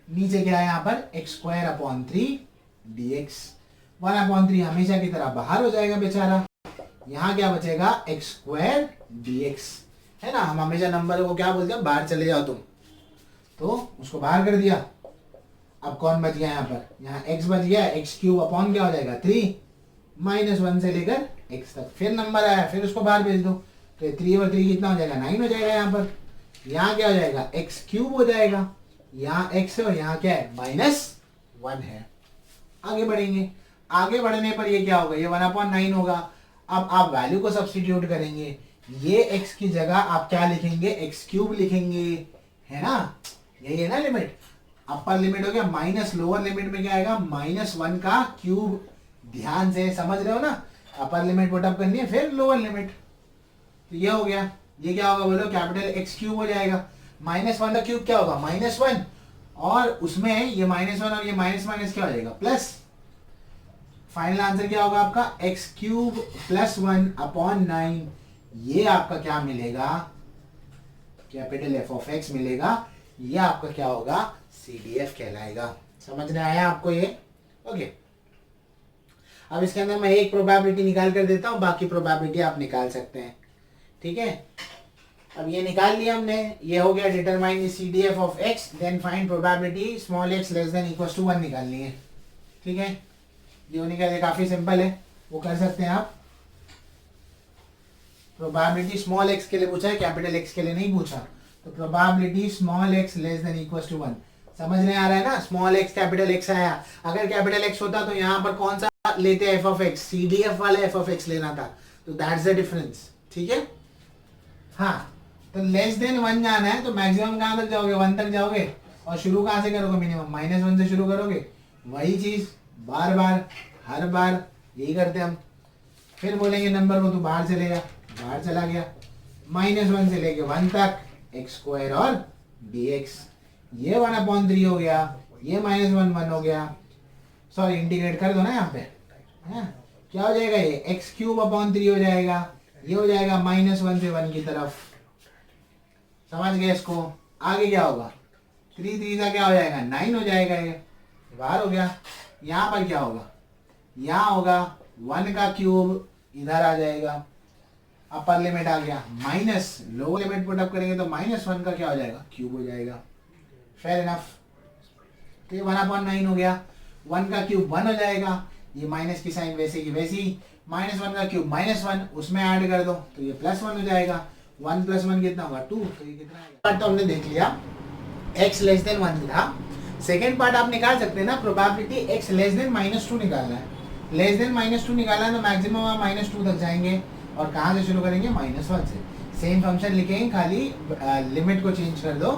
नीचे क्या है यहाँ पर? x square upon 3 dx। 1/3 हमेशा की तरह बाहर हो जाएगा बेचारा। यहाँ क्या बचेगा? x स्क्वायर dx, है ना। हम हमेशा नंबर को क्या बोलते हैं? बाहर चले जाओ तुम, तो उसको बाहर कर दिया। अब कौन बच गया यहाँ पर? यहाँ x बच गया। x क्यूब अपॉन क्या हो जाएगा? 3, -1 से लेकर x तक। फिर नंबर आया, फिर उसको बाहर भेज दो, तो 3 और 3 कितना हो जाएगा? 9 हो जाएगा यहाँ पर। यहाँ क्या हो जाएगा? x क्यूब हो जाएगा। यहाँ x है और यहाँ क्या है? -1 है। आगे बढ़ेंगे, आगे बढ़ने पर ये क्या होगा? ये 1/9 होगा। अब आप वैल्यू को सब्स्टिट्यूट करेंगे। ये x की जगह आप क्या लिखेंगे? x क्यूब लिखेंगे, है ना। यही है ना लिमिट। अपर लिमिट हो गया माइनस, लोअर लिमिट में क्या आएगा? -1 का क्यूब। ध्यान से समझ रहे हो ना। अपर लिमिट पुटअप करनी है, फिर लोअर लिमिट। तो ये हो गया। ये क्या होगा बोलो? कैपिटल x क्यूब हो जाएगा। -1 का क्यूब क्या होगा? -1, और उसमें ये -1 और ये माइनस माइनस क्या हो जाएगा? प्लस। फाइनल आंसर क्या होगा आपका? x cube +1 upon 9। ये आपका क्या मिलेगा? कैपिटल एफ ऑफ एक्स मिलेगा। ये आपका क्या होगा? CDF कहलाएगा। समझ में आया आपको ये? ओके। अब इसके अंदर मैं एक प्रोबेबिलिटी निकाल कर देता हूं, बाकी प्रोबेबिलिटी आप निकाल सकते हैं, ठीक है। अब ये निकाल लिया हमने। ये हो गया determine the CDF of x, then find probability small x less than equal to 1 निकालनी है, ठीक है। ये होने के लिए काफी सिंपल है, वो कर सकते हैं आप। प्रोबेबिलिटी स्मॉल x के लिए पूछा है, कैपिटल X के लिए नहीं पूछा। तो probability small x less than equal to 1। समझ में आ रहा है ना? स्मॉल x कैपिटल X आया। अगर कैपिटल X होता तो यहाँ पर कौन सा लेते? F of x. CDF वाला एफ ऑफ एक्स लेना था, तो दैट्स द डिफरेंस, ठीक है। हाँ, तो लेस देन 1 जाना है तो मैक्सिमम कहाँ तक जाओगे? 1 तक जाओगे। और शुरू कहाँ से करोगे? मिनिमम -1 से शुरू करोगे। वही चीज बार बार हर बार यही करते हम। फिर बोलेंगे नंबर को तू बाहर चले जा, बाहर चला गया। -1 से लेके 1 तक x स्क्वायर और dx। ये 1/3 हो गया, ये -1 हो गया। सॉरी, इंटीग्रेट कर दो ना यहाँ पे, है क्या हो जाएगा? ये x क्यूब अपॉन 3 हो जाएगा। ये हो जाएगा -1 से 1 की तरफ। समझ गए इसको? आगे क्या होगा? 3 3 का क्या हो जाएगा? 9 हो जाएगा। ये बाहर हो गया। यहाँ पर क्या होगा? यहाँ होगा 1 का क्यूब, इधर आ जाएगा। अपर लिमिट आ गया माइनस, लोअर लिमिट पुटअप करेंगे तो -1 का क्या हो जाएगा? क्यूब हो जाएगा। Fair enough. तो ये 1/9 हो गया। 1 का क्यूब 1 हो जाएगा। ये माइनस की साइन वैसे की वैसी। -1 का क्यूब -1, उसमें ऐड कर दो तो ये +1 हो जाएगा। 1 + 1 कितना होगा? 2। तो ये कितना आएगा? पार्ट तो हमने देख लिया, x लेस देन 1 था। सेकेंड पार्ट आप निकाल सकते हैं ना, प्रोबेबिलिटी x लेस देन -2 निकालना है। लेस देन -2 निकालना है तो मैक्सिमम आप -2 तक जाएंगे। और कहाँ से शुरू करेंगे? -1 से। सेम फंक्शन लिखेंगे, खाली लिमिट को चेंज कर दो।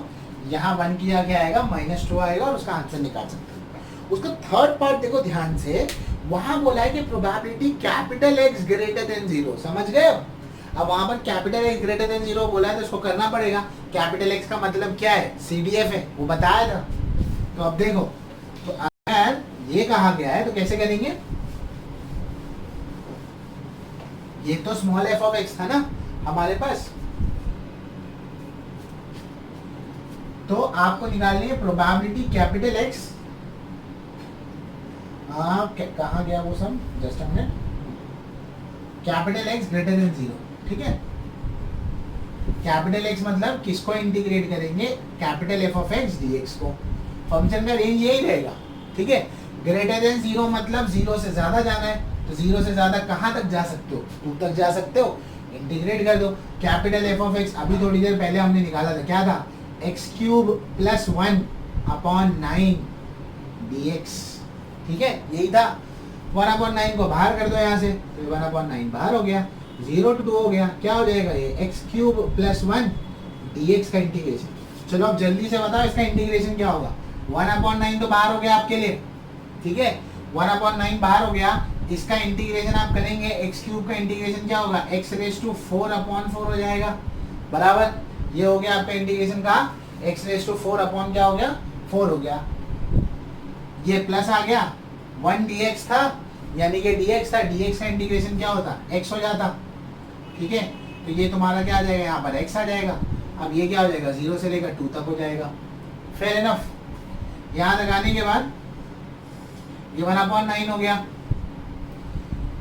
यहाँ 1 किया क्या आएगा? -2 आएगा और उसका आंसर निकाल सकते हैं। उसका थर्ड पार्ट देखो ध्यान से, वहां बोला है कि probability capital X greater then 0। समझ गए? अब वहां पर कैपिटल X ग्रेटर देन 0 बोला है तो इसको करना पड़ेगा। कैपिटल X का मतलब क्या है? CDF है, वो बताया था। तो अब देखो, तो अगर ये कहा गया है तो कैसे करेंगे? ये तो स्मॉल एफ ऑफ एक्स था ना हमारे पास, तो आपको निकालनी है प्रोबेबिलिटी कैपिटल एक्स, कहाँ गया वो सब, just a minute, capital x greater than 0, ठीक है। कैपिटल एक्स मतलब किसको इंटीग्रेट करेंगे, capital F of x D x को। फंक्शन का रेंज यही रहेगा, ठीक है। ग्रेटर देन 0 मतलब 0 से ज्यादा जाना है, तो 0 से ज्यादा कहाँ तक जा सकते हो, 2 तक जा सकते हो, इंटीग्रेट कर दो। कैपिटल एफ ऑफ एक्स अभी थोड़ी देर पहले हमने निकाला था, क्या था, x cube plus 1 upon 9 dx, ठीक है, यही था। 1 अपॉन 9 को बाहर कर दो यहाँ से, तो 1 अपॉन 9 बाहर हो गया, 0 to 2 हो गया, क्या हो जाएगा ये एक्स क्यूब प्लस 1 dx का इंटीग्रेशन। चलो अब जल्दी से बताओ इसका इंटीग्रेशन क्या होगा। 1 अपॉन 9 तो बाहर हो गया आपके लिए, ठीक है, 1 अपॉन 9 बाहर हो गया, इसका इंटीग्रेशन आप करेंगे, एक्स क्यूब का इंटीग्रेशन क्या होगा, एक्स रेज टू 4 अपॉन 4 हो जाएगा, बराबर। ये हो गया आपका इंटीग्रेशन का, एक्स रेज टू 4 अपॉन क्या हो गया, 4 हो गया। ये प्लस आ गया, 1 dx था, यानी कि dx था, dx का इंटीग्रेशन क्या होता, x हो जाता, ठीक है। तो ये तुम्हारा क्या आ जाएगा, यहाँ पर x आ जाएगा। अब ये क्या हो जाएगा, 0 से लेकर 2 तक हो जाएगा। Fair enough. यहाँ तक आने के बाद ये 1 अपॉन 9 हो गया।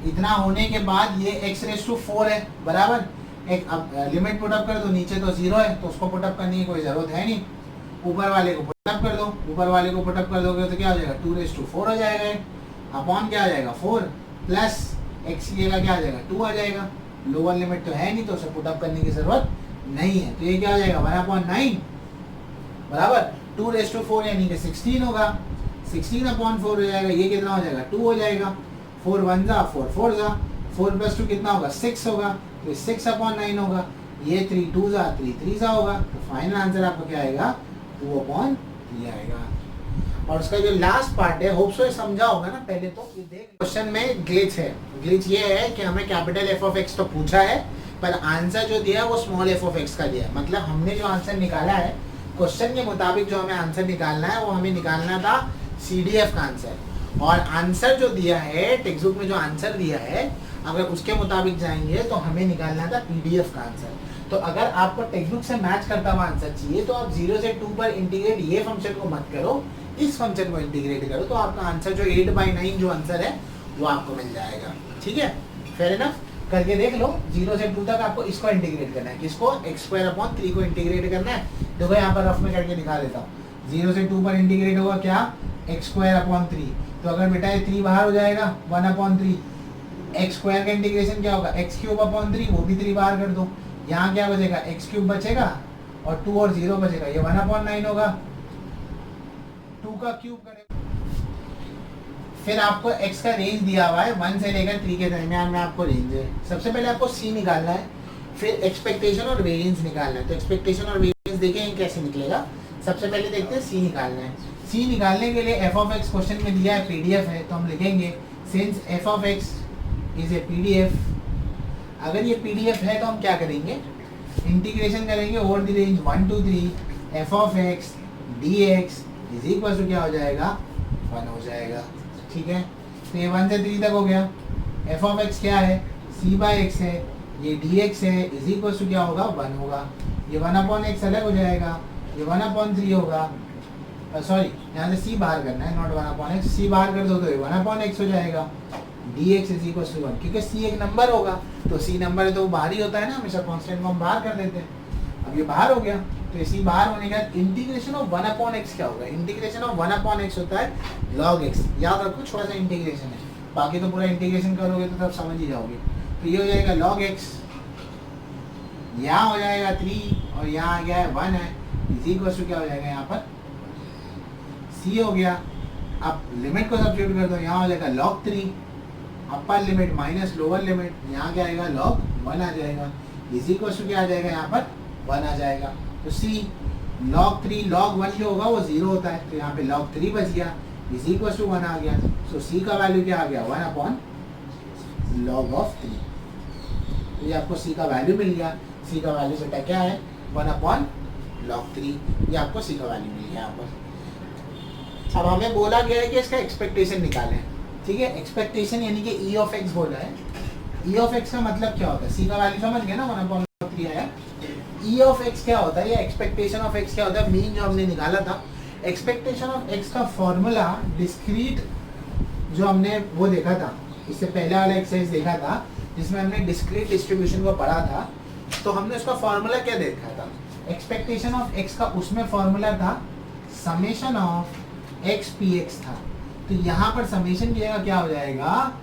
इतना होने के बाद ये x रेज टू 4 है, बराबर। एक अब लिमिट पुटअप कर दो, नीचे तो 0 है तो उसको पुटअप करने की कोई जरूरत है नहीं, ऊपर वाले को पुटअप कर दो, ऊपर वाले को पुटअप कर दोगे तो क्या हो जाएगा, 2 रेज टू 4 हो जाएगा, अपॉन क्या आ जाएगा 4 प्लस x की जगह क्या आ जाएगा 2 आ जाएगा। लोअर लिमिट तो है नहीं तो उसे पुटअप करने की जरूरत नहीं है, तो ये क्या हो जाएगा 1 अपॉन 9 बराबर 2 रेज टू 4 यानी कि 16 होगा, 16 अपॉन 4 हो जाएगा। ये कितना हो जाएगा 2 हो जाएगा, 4 1 जा 4 4 जा, 4 प्लस 2 कितना होगा 6 होगा, तो 6 अपॉन 9 होगा। ये 3 2 जा 3 3 जा होगा, तो फाइनल आंसर आपका क्या आएगा 2 अपॉन 3 आएगा। और उसका जो लास्ट पार्ट है, होप सो समझा होगा ना। पहले तो ये देख, क्वेश्चन में ग्लिच है। ग्लिच ये है कि हमें कैपिटल एफ ऑफ एक्स तो पूछा है, पर आंसर जो दिया है वो स्मॉल एफ ऑफ एक्स का दिया है। मतलब हमने जो आंसर निकाला है क्वेश्चन के मुताबिक, जो हमें आंसर निकालना है वो हमें निकालना था CDF का आंसर, और आंसर जो दिया है टेक्स्ट बुक में, जो आंसर दिया है अगर उसके मुताबिक जाएंगे तो हमें निकालना था PDF का आंसर। तो अगर आपको टेक्स्ट बुक से मैच करता हुआ आंसर चाहिए तो आप 0 से 2 पर इंटीग्रेट ये फंक्शन को मत करो, इस फंक्शन को इंटीग्रेट करो, तो आपका आंसर जो 8/9 जो आंसर है वो आपको मिल जाएगा, ठीक है। Fair enough. करके देख लो, 0 से 2 तक आपको इसको इंटीग्रेट करना है, किसको, x² को इंटीग्रेट करना है। देखो यहाँ पर रफ में करके दिखा देता हूँ। 0 से 2 पर इंटीग्रेट होगा क्या, x²/3, तो अगर बेटा ये 3 बाहर हो जाएगा 1/3, x² का इंटीग्रेशन क्या होगा, x³/3, वो भी 3 बाहर कर दो, यहाँ क्या बचेगा x³ बचेगा और 2 और 0 बचेगा, ये 1/9 होगा, 2 का क्यूब करेगा। फिर आपको x का रेंज दिया हुआ है 1 से लेकर 3 के दरमियान में आपको रेंज है। सबसे पहले आपको c निकालना है, फिर एक्सपेक्टेशन और वेरिएंस निकालना है। तो एक्सपेक्टेशन और वेरिएंस देखें कैसे निकलेगा। सबसे पहले देखते हैं c निकालना है। c निकालने के लिए f ऑफ x क्वेश्चन में दिया है PDF है, तो हम लिखेंगे since f of x is a PDF। अगर ये PDF है तो हम क्या करेंगे, इंटीग्रेशन करेंगे over the range 1 to 3 f of x dx is equal to क्या हो जाएगा 1 हो जाएगा, ठीक है। तो ये 1 से 3 तक हो गया। f ऑफ x क्या है, c/x है, ये dx है, इज इक्वल टू क्या होगा 1 होगा। ये 1/x अलग हो जाएगा, ये 1/3 होगा, सॉरी यहाँ से c बाहर करना है, नॉट 1/x, c बाहर कर दो तो ये 1/x हो जाएगा, dx इज इक्वल टू 1, क्योंकि c एक नंबर होगा तो c नंबर है तो वो बाहर ही होता है ना, हमेशा कांस्टेंट को हम बाहर कर देते हैं। अब ये बाहर हो गया तो c बाहर होने का इंटीग्रेशन ऑफ 1/x क्या होगा, इंटीग्रेशन ऑफ 1/x होता है log x। याद रखो छोटा सा इंटीग्रेशन है, बाकी तो पूरा इंटीग्रेशन करोगे तो तब समझ ही जाओगे। तो ये हो जाएगा log x, यहाँ हो जाएगा 3 और यहाँ आ गया है 1 है, इज इक्वल टू क्या हो जाएगा यहाँ पर c हो गया। अब लिमिट को सब्स्टिट्यूट कर दो, यहाँ हो जाएगा log 3 upper limit minus lower limit, यहाँ क्या आएगा log 1 आ जाएगा, इज इक्वल टू क्या आ जाएगा यहाँ पर 1 आ जाएगा। तो c log 3 log 1 जो होगा वो 0 होता है, तो यहाँ पे log 3 बच गया, इज इक्वल टू 1 आ गया। सो c का वैल्यू क्या आ गया 1/log of 3। तो ये आपको c का वैल्यू मिल गया। c का वैल्यू बेटा क्या है 1/log 3, ये आपको c का वैल्यू मिल गया यहाँ पर। अब हमें बोला गया है कि इसका एक्सपेक्टेशन निकालें, ठीक है। एक्सपेक्टेशन यानी कि e ऑफ x बोला है, ई ऑफ एक्स का मतलब क्या होता है, सी का वैल्यू समझ गए ना, 1/3 आया। ई ऑफ एक्स क्या होता है या एक्सपेक्टेशन ऑफ एक्स क्या होता है, मीन जो हमने निकाला था। एक्सपेक्टेशन ऑफ एक्स का फॉर्मूला डिस्क्रीट जो हमने वो देखा था, इससे पहले वाला एक्सरसाइज देखा था जिसमें हमने डिस्क्रीट डिस्ट्रीब्यूशन को पढ़ा था, तो हमने उसका फॉर्मूला क्या देखा था, एक्सपेक्टेशन ऑफ एक्स का उसमें फॉर्मूला था summation of x P x था। तो यहाँ पर समेशन की जगह क्या हो जाएगा,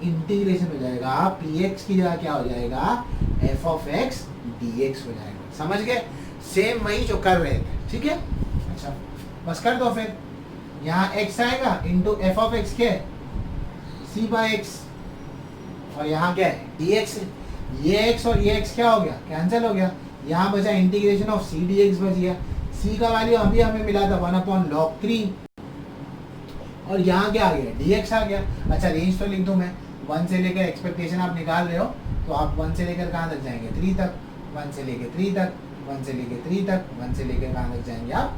इंटीग्रेशन हो जाएगा, पी एक्स की जगह क्या हो जाएगा, F of x D x हो जाएगा। समझ गए, सेम वही जो कर रहे थे, ठीक है। अच्छा बस कर दो, फिर यहाँ x आएगा इंटू एफ ऑफ एक्स क्या है, सी बाई एक्स, और यहाँ क्या है डी एक्स। ये x और ये x क्या हो गया, कैंसिल हो गया। यहाँ बचा integration of c D x बच गया। c का वैल्यू अभी हमें मिला था 1/log3, और यहाँ क्या आ गया, dx आ गया। अच्छा रेंज तो लिख दूँ मैं, 1 से लेकर एक्सपेक्टेशन आप निकाल रहे हो तो आप 1 से लेकर कहाँ तक जाएंगे, 3 तक, 1 से लेकर 3 तक, 1 से लेकर 3 तक, 1 से लेकर कहाँ तक जाएंगे आप,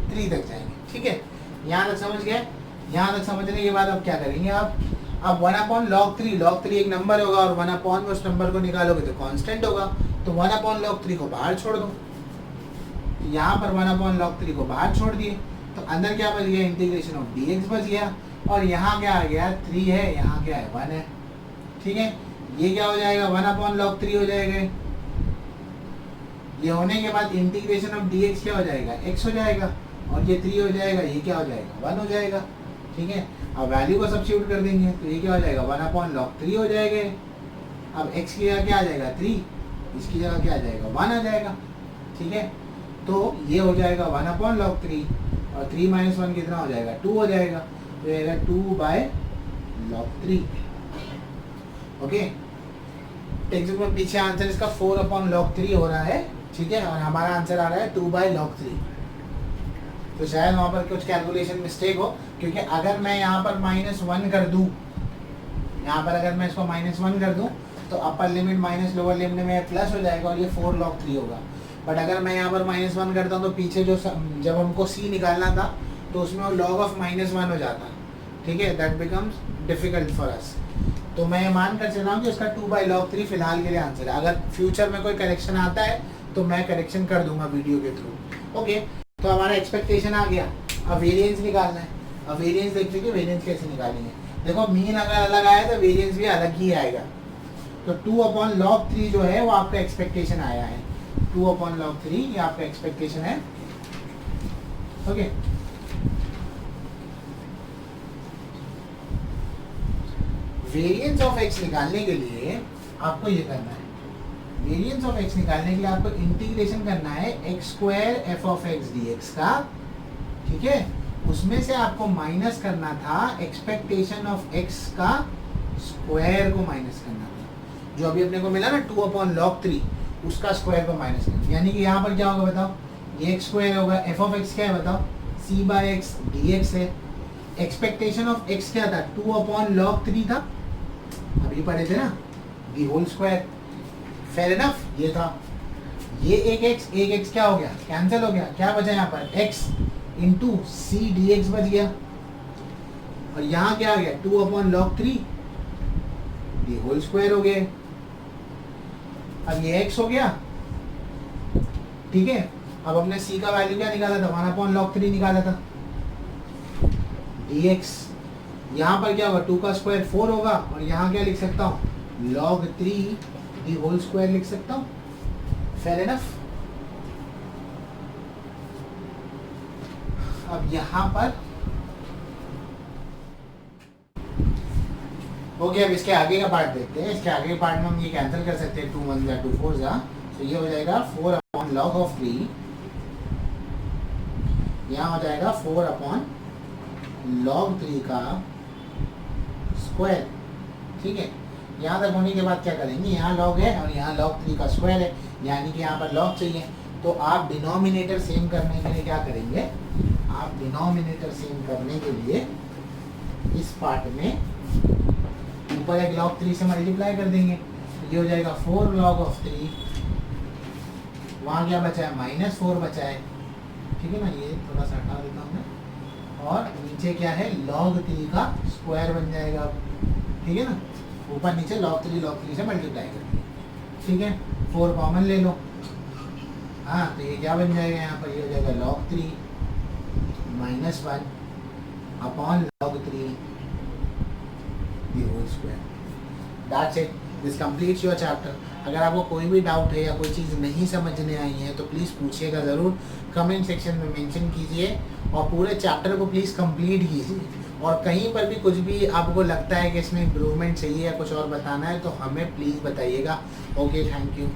3 तक जाएंगे, ठीक है। यहाँ तक समझ गए। यहाँ तक समझने के बाद अब क्या करेंगे आप, अब 1/log3, log3 एक नंबर होगा और 1 में उस नंबर को निकालोगे तो कांस्टेंट होगा, तो 1/log3 को बाहर छोड़ दो। यहाँ पर 1/log3 को बाहर छोड़ दिए तो अंदर क्या बच गया, इंटीग्रेशन ऑफ dx बच गया, और यहाँ क्या आ गया, 3 है, यहाँ क्या है, 1 है, ठीक है। ये क्या हो जाएगा, 1/log3 हो जाएगा। ये होने के बाद इंटीग्रेशन ऑफ dx क्या हो जाएगा, x हो जाएगा, और ये 3 हो जाएगा, ये क्या हो जाएगा, 1 हो जाएगा, ठीक है। अब वैल्यू को सब्स्टिट्यूट कर देंगे तो ये क्या हो जाएगा, 1/log3 हो जाएगा। अब x की जगह क्या आ जाएगा, 3, इसकी जगह क्या आ जाएगा, 1 आ जाएगा, ठीक है। तो ये हो जाएगा 1/log3, और 3 - 1 कितना हो जाएगा, 2 हो जाएगा, तो ये 2/log3। ओके, टेक्स्ट में पीछे आंसर इसका 4/log3 हो रहा है, ठीक है, और हमारा आंसर आ रहा है 2/log3। तो शायद वहाँ पर कुछ कैलकुलेशन मिस्टेक हो, क्योंकि अगर मैं यहाँ पर -1 कर दूँ, यहाँ पर अगर मैं इसको -1 कर दूँ तो upper limit minus lower limit में प्लस हो जाएगा और ये 4/log3 होगा। बट अगर मैं यहाँ पर -1 करता हूँ तो पीछे जो जब हमको c निकालना था तो उसमें वो log ऑफ -1 हो जाता, ठीक है, that becomes difficult for us. तो मैं मान कर चल रहा हूँ कि उसका 2/log3 फिलहाल के लिए आंसर है। अगर फ्यूचर में कोई करेक्शन आता है तो मैं करेक्शन कर दूंगा वीडियो के थ्रू। ओके, तो हमारा एक्सपेक्टेशन आ गया, अब वेरिएंस निकालना है। अब वेरिएंस देख लीजिए, वेरिएंस कैसे निकालेंगे। देखो मीन अगर अलग आया तो वेरिएंस भी अलग ही आएगा। तो 2/log3 जो है वो आपका एक्सपेक्टेशन आया है, 2/log3 ये आपका एक्सपेक्टेशन है। ओके, वेरिएंस ऑफ एक्स निकालने के लिए आपको ये करना है, वेरिएंस ऑफ एक्स निकालने के लिए आपको इंटीग्रेशन करना है x² f of x dx का, ठीक है। उसमें से आपको माइनस करना था एक्सपेक्टेशन ऑफ x का स्क्वायर को माइनस करना था, जो अभी अपने को मिला ना 2/log3, उसका स्क्वायर को माइनस करना। यानी कि यहाँ पर क्या होगा बताओ, ये x² होगा, f ऑफ x क्या है बताओ, c/x dx है। एक्सपेक्टेशन ऑफ x क्या था, 2/log3 था, अभी पढ़े थे ना, the whole square. Fair enough, ये था। ये एक x क्या हो गया, कैंसिल हो गया, क्या बचा यहाँ पर, x into C D x बच गया, और यहाँ क्या आ गया 2/log3 दी होल स्क्वायर हो गए। अब ये x हो गया, ठीक है। अब हमने c का वैल्यू क्या निकाला था, 1/log3 निकाला था, dx। यहाँ पर क्या होगा, 2 का स्क्वायर 4 होगा, और यहाँ क्या लिख सकता हूँ, log3 दी होल स्क्वायर लिख सकता हूँ। Fair enough. अब यहाँ पर ओके, अब इसके आगे का पार्ट देखते हैं। इसके आगे के पार्ट में हम ये कैंसिल कर सकते हैं, 2 1 जा 2 4 जा, तो ये हो जाएगा 4/log3, यहाँ हो जाएगा 4/log3 का स्क्वायर, ठीक है। यहाँ तक होने के बाद क्या करेंगे, यहाँ log है और यहाँ log3 का स्क्वायर है, यानी कि यहाँ पर log चाहिए, तो आप डिनोमिनेटर सेम करने के लिए क्या करेंगे, आप डिनोमिनेटर सेम करने के लिए इस पार्ट में ऊपर एक log3 से मल्टीप्लाई कर देंगे, ये हो जाएगा 4/log3, वहाँ क्या बचा है, -4 बचा है, ठीक है ना, ये थोड़ा सा हटा देता हूँ मैं, और नीचे क्या है log3 का स्क्वायर बन जाएगा, ठीक है ना। ऊपर नीचे log 3 से मल्टीप्लाई करके, ठीक है। 4 कॉमन ले लो, हाँ तो ये क्या बन जाएगा यहाँ पर, ये हो जाएगा log 3 minus 1 upon log 3 the whole square। That's it, this completes your chapter। अगर आपको कोई भी डाउट है या कोई चीज़ नहीं समझने आई है तो प्लीज़ पूछिएगा ज़रूर, कमेंट सेक्शन में मेंशन कीजिए और पूरे चैप्टर को प्लीज़ कंप्लीट कीजिए। और कहीं पर भी कुछ भी आपको लगता है कि इसमें इम्प्रूवमेंट चाहिए या कुछ और बताना है तो हमें प्लीज़ बताइएगा। Okay, thank you.